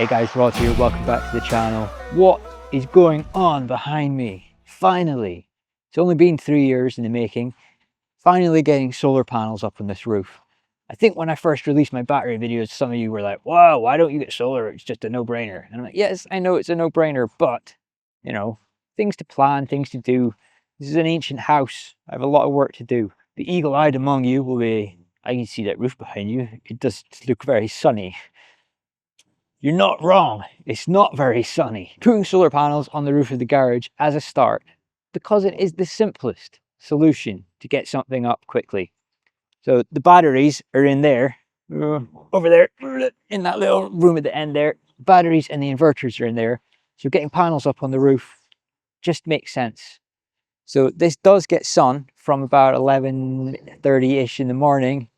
Hey guys, Rod here, welcome back to the channel. What is going on behind me? Finally, it's only been 3 years in the making, finally getting solar panels up on this roof. I think when I first released my battery videos, some of you were like, wow, why don't you get solar? It's just a no-brainer. And I'm like, yes, I know it's a no-brainer, but, you know, things to plan, things to do. This is an ancient house. I have a lot of work to do. The eagle-eyed among you will be, I can see that roof behind you. It does look very sunny. You're not wrong, it's not very sunny. Putting solar panels on the roof of the garage as a start, because it is the simplest solution to get something up quickly. So the batteries are in there, over there, in that little room at the end there. Batteries and the inverters are in there. So getting panels up on the roof just makes sense. So this does get sun from about 11:30ish in the morning,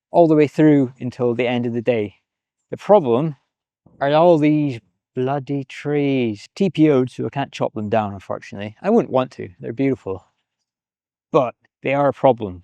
all the way through until the end of the day. The problem are all these bloody trees. TPO'd, so I can't chop them down, unfortunately. I wouldn't want to, they're beautiful. But they are a problem.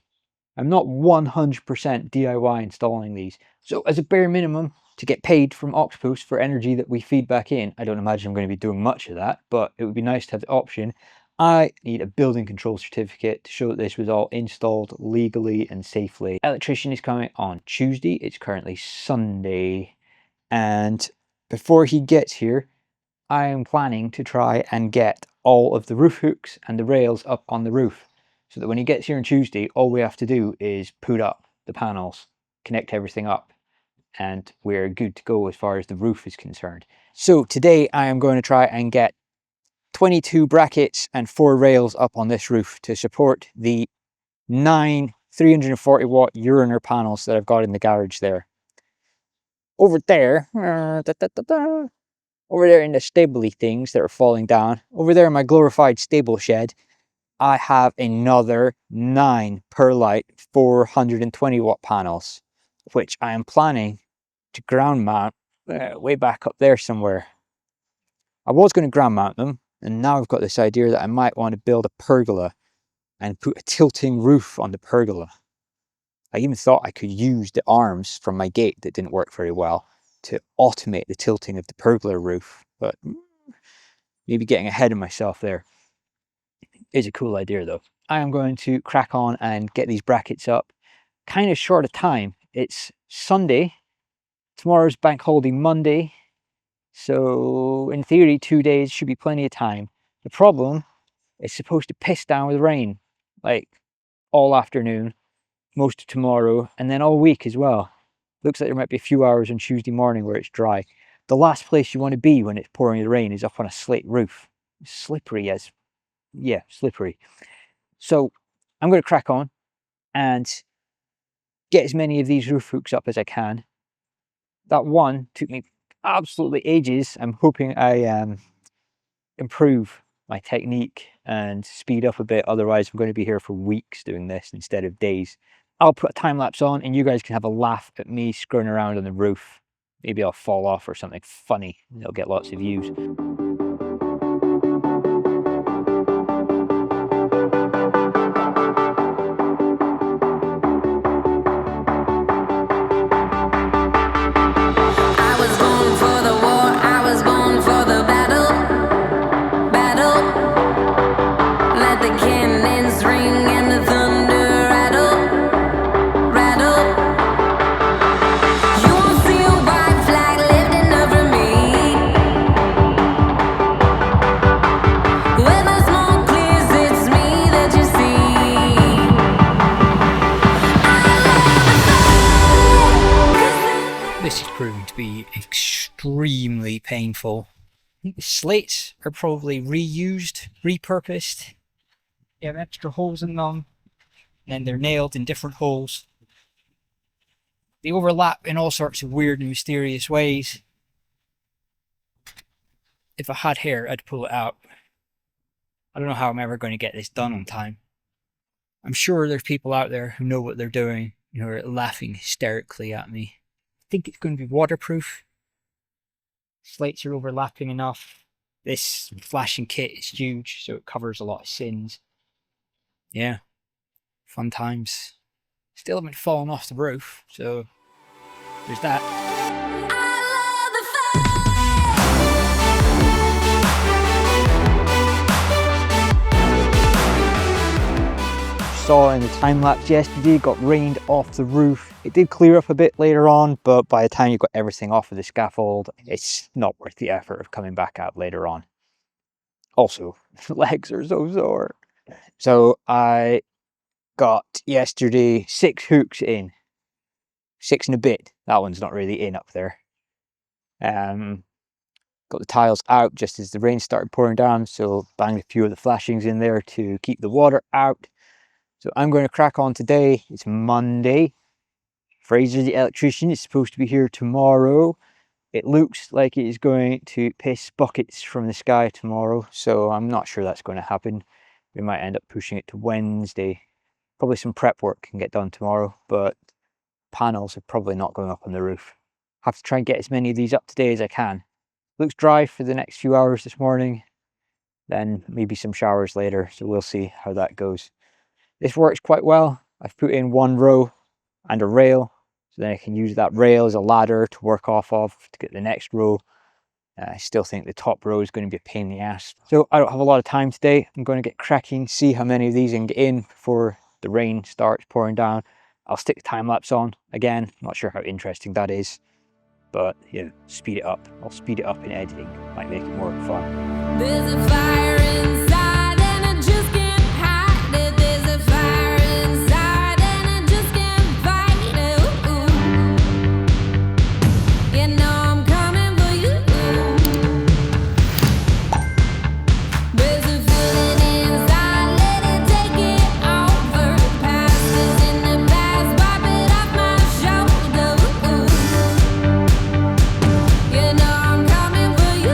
I'm not 100% DIY installing these. So as a bare minimum, to get paid from Octopus for energy that we feed back in, I don't imagine I'm going to be doing much of that, but it would be nice to have the option. I need a building control certificate to show that this was all installed legally and safely. Electrician is coming on Tuesday. It's currently Sunday. And before he gets here, I am planning to try and get all of the roof hooks and the rails up on the roof, so that when he gets here on Tuesday, all we have to do is put up the panels, connect everything up, and we're good to go as far as the roof is concerned. So today I am going to try and get 22 brackets and 4 rails up on this roof to support the 9 340 watt Uriner panels that I've got in the garage there. Over there, over there in the stably things that are falling down, over there in my glorified stable shed, I have another 9 Perlite 420 watt panels, which I am planning to ground mount way back up there somewhere. I was going to ground mount them, and now I've got this idea that I might want to build a pergola and put a tilting roof on the pergola. I even thought I could use the arms from my gate that didn't work very well to automate the tilting of the pergola roof, but maybe getting ahead of myself there. Is a cool idea though. I am going to crack on and get these brackets up. Kind of short of time. It's Sunday. Tomorrow's bank holiday Monday. So in theory, 2 days should be plenty of time. The problem, it's supposed to piss down with rain, like all afternoon, most of tomorrow, and then all week as well. Looks like there might be a few hours on Tuesday morning where it's dry. The last place you want to be when it's pouring the rain is up on a slate roof. It's slippery as, yeah, slippery. So I'm going to crack on and get as many of these roof hooks up as I can. That one took me absolutely ages. I'm hoping I improve my technique and speed up a bit. Otherwise, I'm going to be here for weeks doing this instead of days. I'll put a time lapse on and you guys can have a laugh at me screwing around on the roof. Maybe I'll fall off or something funny. It'll get lots of views. This is proving to be extremely painful. I think the slates are probably reused, repurposed. They have extra holes in them, and then they're nailed in different holes. They overlap in all sorts of weird and mysterious ways. If I had hair, I'd pull it out. I don't know how I'm ever going to get this done on time. I'm sure there's people out there who know what they're doing, who are laughing hysterically at me. I think it's going to be waterproof. Slates are overlapping enough. This flashing kit is huge, so it covers a lot of sins. Yeah, fun times. Still haven't fallen off the roof, so there's that. I love the fire. saw in the time lapse yesterday, got rained off the roof. It did clear up a bit later on, but by the time you got everything off of the scaffold, it's not worth the effort of coming back out later on. Also, legs are so sore. So I got yesterday 6 hooks in. 6 and a bit. That one's not really in up there. Got the tiles out just as the rain started pouring down, so banged a few of the flashings in there to keep the water out. So I'm going to crack on today. It's Monday. Fraser, the electrician, is supposed to be here tomorrow. It looks like it is going to piss buckets from the sky tomorrow, so I'm not sure that's going to happen. We might end up pushing it to Wednesday. Probably some prep work can get done tomorrow, but panels are probably not going up on the roof. Have to try and get as many of these up today as I can. Looks dry for the next few hours this morning, then maybe some showers later, so we'll see how that goes. This works quite well. I've put in 1 row and a rail, so then I can use that rail as a ladder to work off of to get the next row. I still think the top row is going to be a pain in the ass. So I don't have a lot of time today. I'm going to get cracking, see how many of these I can get in before the rain starts pouring down. I'll stick the time lapse on again. Not sure how interesting that is, but yeah, speed it up. I'll speed it up in editing. Might make it more fun. There's a fire inside and I just can't hide it. There's a fire inside and I just can't fight it. Ooh. You know I'm coming for you. There's a feeling inside, let it take it over. Past is in the past, wipe it off my shoulder. You know I'm coming for you.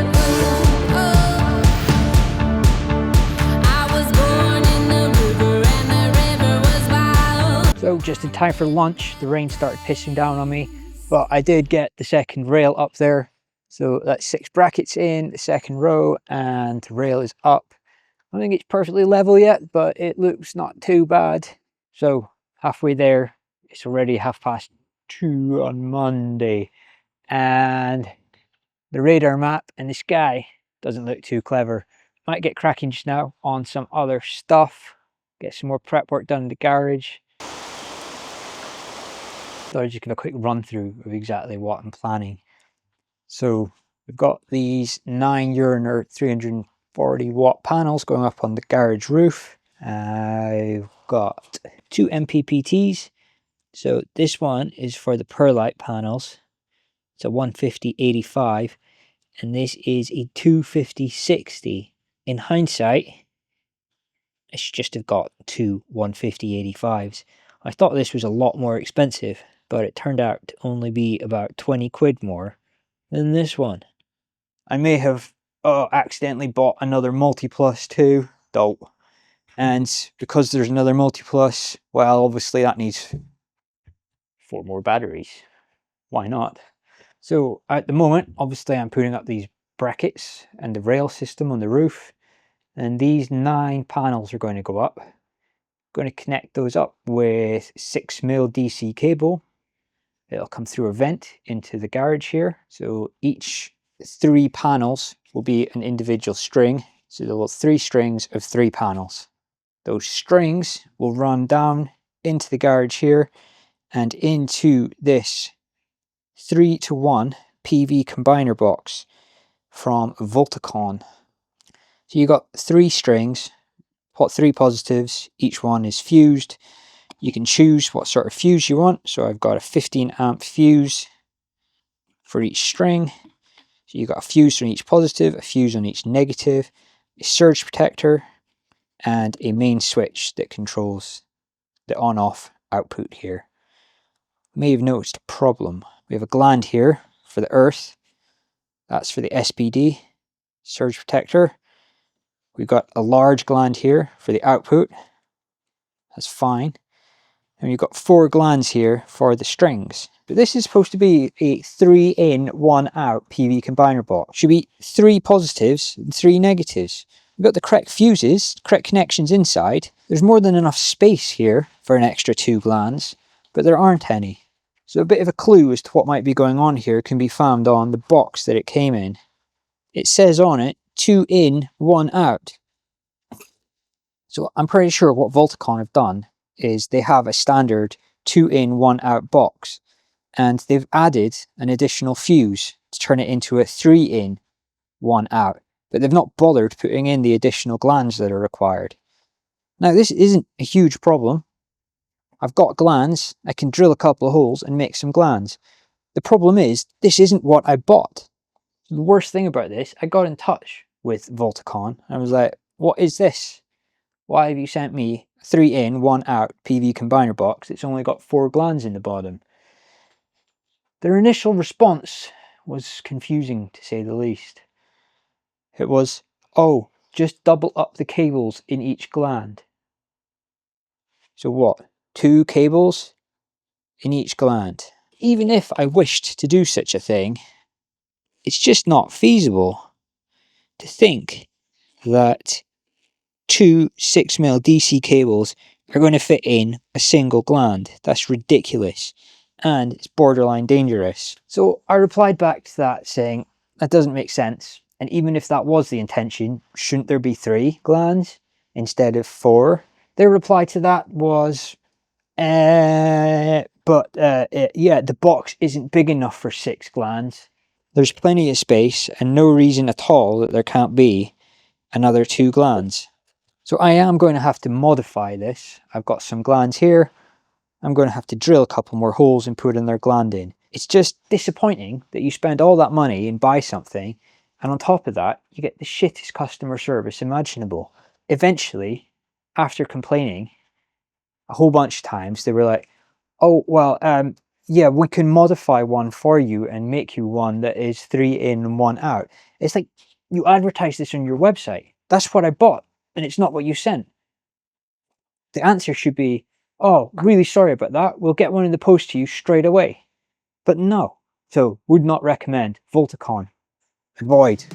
I was born in the river and the river was wild. So just in time for lunch, the rain started pissing down on me, but I did get the second rail up there. So that's 6 brackets in the second row and the rail is up. I don't think it's perfectly level yet, but it looks not too bad. So halfway there. It's already 2:30 on Monday, and the radar map in the sky doesn't look too clever. Might get cracking just now on some other stuff. Get some more prep work done in the garage. Thought I'd just give a quick run through of exactly what I'm planning. So we've got these 9 Uriner 340 watt panels going up on the garage roof. I've got 2 MPPTs. So this one is for the perlite panels. It's a 150/85, and this is a 250/60. In hindsight, I should just have got 2 150/85s. I thought this was a lot more expensive, but it turned out to only be about 20 quid more than this one. I may have accidentally bought another Multiplus too, though. And because there's another Multiplus, well, obviously that needs 4 more batteries. Why not? So at the moment, obviously I'm putting up these brackets and the rail system on the roof, and these 9 panels are going to go up. I'm going to connect those up with 6mm DC cable. It'll come through a vent into the garage here. So each 3 panels will be an individual string. So there will be 3 strings of 3 panels. Those strings will run down into the garage here and into this 3-to-1 PV combiner box from Voltacon. So you got 3 strings, put 3 positives, each one is fused. You can choose what sort of fuse you want. So I've got a 15 amp fuse for each string. So you've got a fuse on each positive, a fuse on each negative, a surge protector, and a main switch that controls the on-off output here. You may have noticed a problem. We have a gland here for the earth. That's for the SPD, surge protector. We've got a large gland here for the output. That's fine. And we've got 4 glands here for the strings. But this is supposed to be a 3-in, 1-out PV combiner box. Should be 3 positives and 3 negatives. We've got the correct fuses, correct connections inside. There's more than enough space here for an extra 2 glands, but there aren't any. So a bit of a clue as to what might be going on here can be found on the box that it came in. It says on it, 2 in, 1 out. So I'm pretty sure what Voltacon have done is they have a standard 2 in 1 out box, and they've added an additional fuse to turn it into a 3 in 1 out, but they've not bothered putting in the additional glands that are required. Now this isn't a huge problem. I've got glands, I can drill a couple of holes and make some glands. The problem is, this isn't what I bought. The worst thing about this, I got in touch with Voltacon. I was like, what is this? Why have you sent me a 3 in 1 out PV combiner box that's only got 4 glands in the bottom? Their initial response was confusing, to say the least. It was, oh, just double up the cables in each gland. So what, 2 cables in each gland? Even if I wished to do such a thing, it's just not feasible to think that 2 6mm DC cables are going to fit in a single gland. That's ridiculous, and it's borderline dangerous. So I replied back to that saying, that doesn't make sense, and even if that was the intention, shouldn't there be 3 glands instead of 4? Their reply to that was, yeah, the box isn't big enough for 6 glands. There's plenty of space and no reason at all that there can't be another 2 glands. So I am going to have to modify this. I've got some glands here. I'm going to have to drill a couple more holes and put another gland in. It's just disappointing that you spend all that money and buy something, and on top of that, you get the shittest customer service imaginable. Eventually, after complaining a whole bunch of times, they were like, oh, well, yeah, we can modify one for you and make you one that is 3 in 1 out. It's like, you advertise this on your website. That's what I bought, and it's not what you sent. The answer should be, oh, really sorry about that. We'll get one in the post to you straight away. But no. So, would not recommend. Voltacon. Avoid.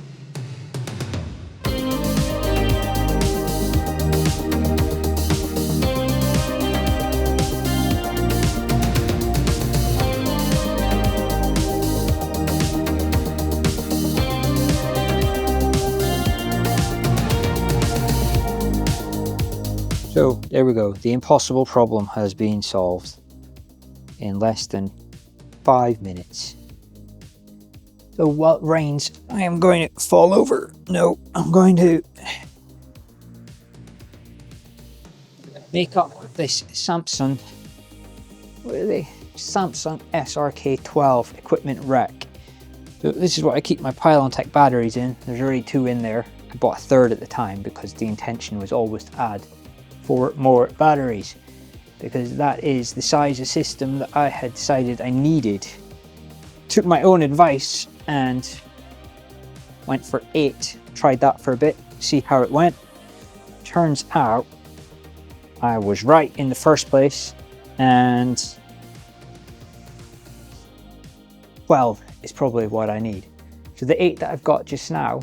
So there we go, the impossible problem has been solved in less than 5 minutes. So while it rains, I am going to fall over. No, I'm going to make up this Samson, what are they? Samsung SRK12 equipment rack. So this is what I keep my Pylontech batteries in. There's already 2 in there. I bought a 3rd at the time because the intention was always to add 4 more batteries, because that is the size of system that I had decided I needed. Took my own advice and went for 8. Tried that for a bit, see how it went. Turns out I was right in the first place, and 12 is probably what I need. So the 8 that I've got just now,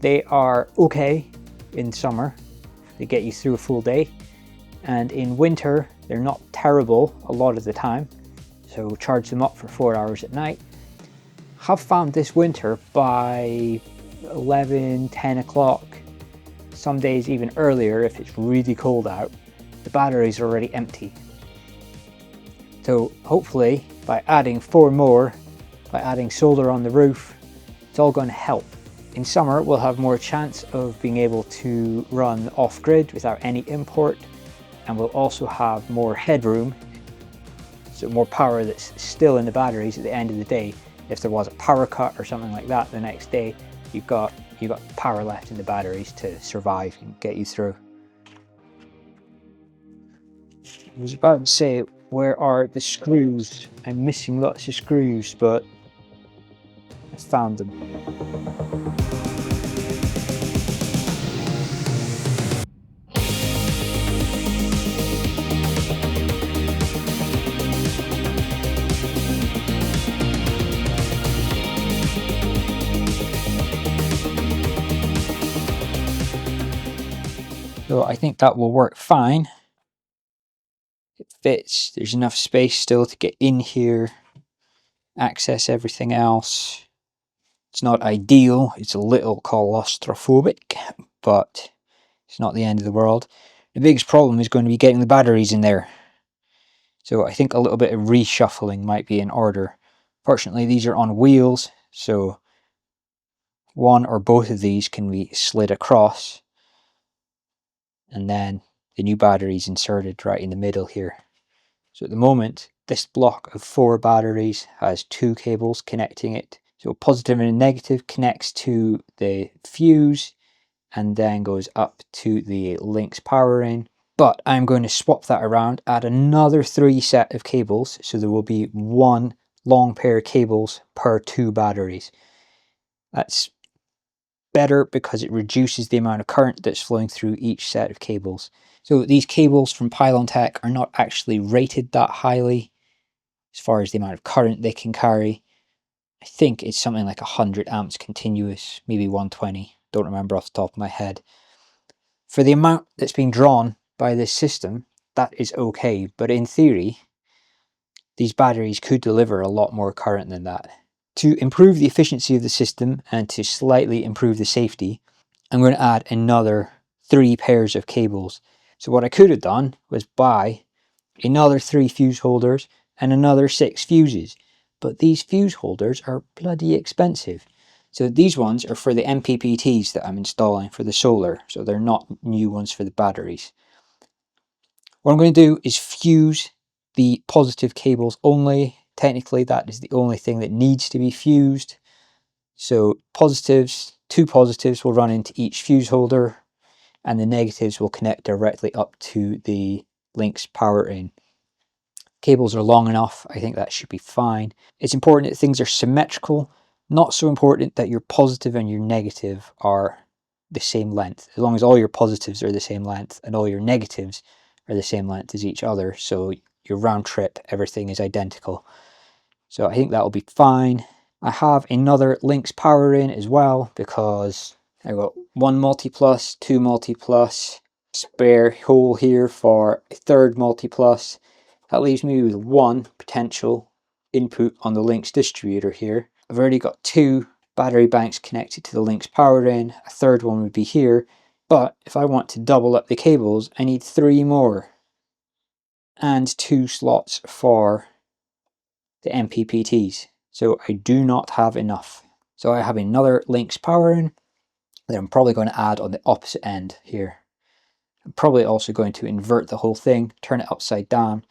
they are okay in summer. They get you through a full day, and in winter they're not terrible a lot of the time, so charge them up for 4 hours at night. Have found this winter by 11, 10 o'clock, some days even earlier if it's really cold out, the batteries are already empty. So hopefully by adding 4 more, by adding solar on the roof, it's all going to help. In summer, we'll have more chance of being able to run off-grid without any import, and we'll also have more headroom, so more power that's still in the batteries at the end of the day. If there was a power cut or something like that the next day, you've got power left in the batteries to survive and get you through. I was about to say, where are the screws? I'm missing lots of screws, but I found them. So I think that will work fine. It fits, there's enough space still to get in here, access everything else. It's not ideal, it's a little claustrophobic, but it's not the end of the world. The biggest problem is going to be getting the batteries in there. So I think a little bit of reshuffling might be in order. Fortunately, these are on wheels, so one or both of these can be slid across, and then the new batteries inserted right in the middle here. So at the moment, this block of 4 batteries has 2 cables connecting it. So positive and negative connects to the fuse and then goes up to the Lynx power in. But I'm going to swap that around, add another 3 set of cables, so there will be 1 long pair of cables per 2 batteries. That's better because it reduces the amount of current that's flowing through each set of cables. So these cables from Pylontech are not actually rated that highly as far as the amount of current they can carry. I think it's something like 100 amps continuous, maybe 120, don't remember off the top of my head. For the amount that's being drawn by this system, that is okay, but in theory, these batteries could deliver a lot more current than that. To improve the efficiency of the system and to slightly improve the safety, I'm going to add another 3 pairs of cables. So what I could have done was buy another 3 fuse holders and another 6 fuses, but these fuse holders are bloody expensive. So these ones are for the MPPTs that I'm installing for the solar, so they're not new ones for the batteries. What I'm going to do is fuse the positive cables only. Technically that is the only thing that needs to be fused. So positives, 2 positives will run into each fuse holder, and the negatives will connect directly up to the Lynx power in. Cables are long enough, I think that should be fine. It's important that things are symmetrical, not so important that your positive and your negative are the same length. As long as all your positives are the same length and all your negatives are the same length as each other, so your round trip, everything is identical. So I think that'll be fine. I have another Lynx power in as well because I've got 1 multi-plus, 2 multi-plus, spare hole here for a 3rd multi-plus. That leaves me with 1 potential input on the Lynx distributor here. I've already got 2 battery banks connected to the Lynx power in. A 3rd one would be here. But if I want to double up the cables, I need 3 more. And 2 slots for the MPPTs. So I do not have enough. So I have another Lynx power in that I'm probably going to add on the opposite end here. I'm probably also going to invert the whole thing, turn it upside down,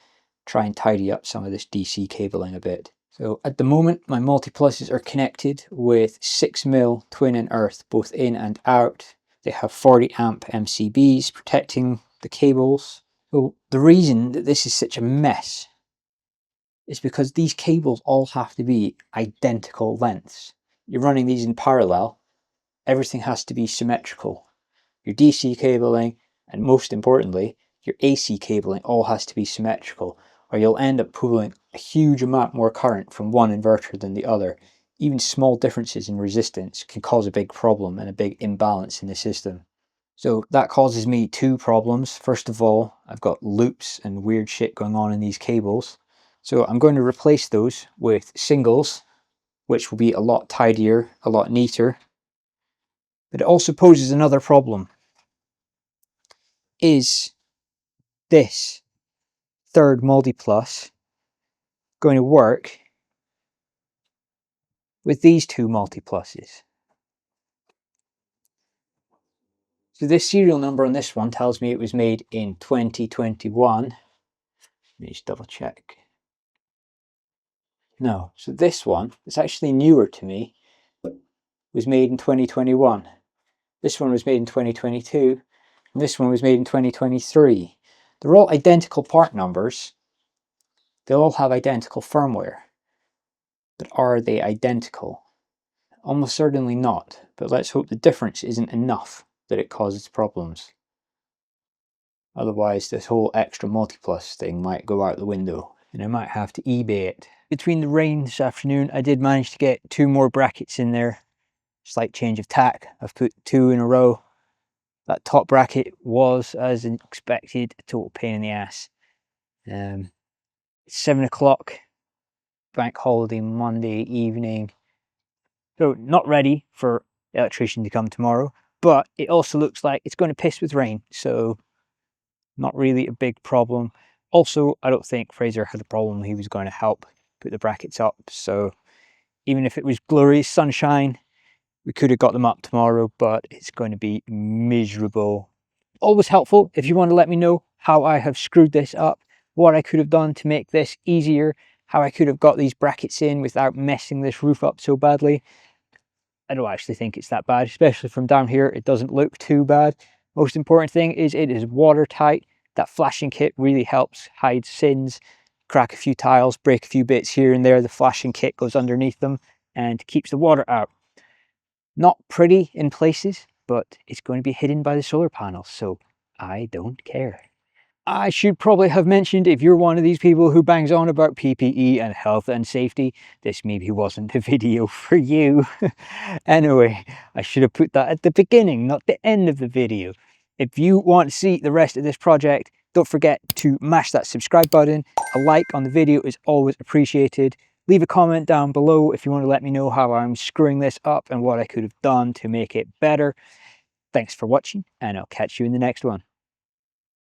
try and tidy up some of this DC cabling a bit. So at the moment my multi-pluses are connected with 6mm twin and earth both in and out. They have 40 amp MCBs protecting the cables. So the reason that this is such a mess is because these cables all have to be identical lengths. You're running these in parallel, everything has to be symmetrical. Your DC cabling and most importantly your AC cabling all has to be symmetrical, or you'll end up pulling a huge amount more current from one inverter than the other. Even small differences in resistance can cause a big problem and a big imbalance in the system. So that causes me 2 problems. First of all, I've got loops and weird shit going on in these cables. So I'm going to replace those with singles, which will be a lot tidier, a lot neater. But it also poses another problem. Is this 3rd multi-plus going to work with these 2 multi-pluses? So this serial number on this one tells me it was made in 2021. Let me just double check. No, so this one, it's actually newer to me, was made in 2021. This one was made in 2022, and this one was made in 2023. They're all identical part numbers. They all have identical firmware. But are they identical? Almost certainly not, but let's hope the difference isn't enough that it causes problems. Otherwise this whole extra multi-plus thing might go out the window and I might have to eBay it. Between the rain this afternoon I did manage to get 2 more brackets in there. Slight change of tack. I've put 2 in a row. That top bracket was, as expected, a total pain in the ass. It's 7 o'clock, bank holiday Monday evening. So not ready for the electrician to come tomorrow, but it also looks like it's going to piss with rain. So Not really a big problem. Also, I don't think Fraser had a problem. He was going to help put the brackets up. So even if it was glorious sunshine, we could have got them up tomorrow, but it's going to be miserable. Always helpful if you want to let me know how I have screwed this up, what I could have done to make this easier, how I could have got these brackets in without messing this roof up so badly. I don't actually think it's that bad, especially from down here. It doesn't look too bad. Most important thing is it is watertight. That flashing kit really helps hide sins, crack a few tiles, break a few bits here and there. The flashing kit goes underneath them and keeps the water out. Not pretty in places, but it's going to be hidden by the solar panels, so I don't care. I should probably have mentioned, if you're one of these people who bangs on about PPE and health and safety, this maybe wasn't the video for you. Anyway, I should have put that at the beginning, not the end of the video. If you want to see the rest of this project, don't forget to mash that subscribe button. A like on the video is always appreciated. Leave a comment down below if you want to let me know how I'm screwing this up and what I could have done to make it better. Thanks for watching, and I'll catch you in the next one.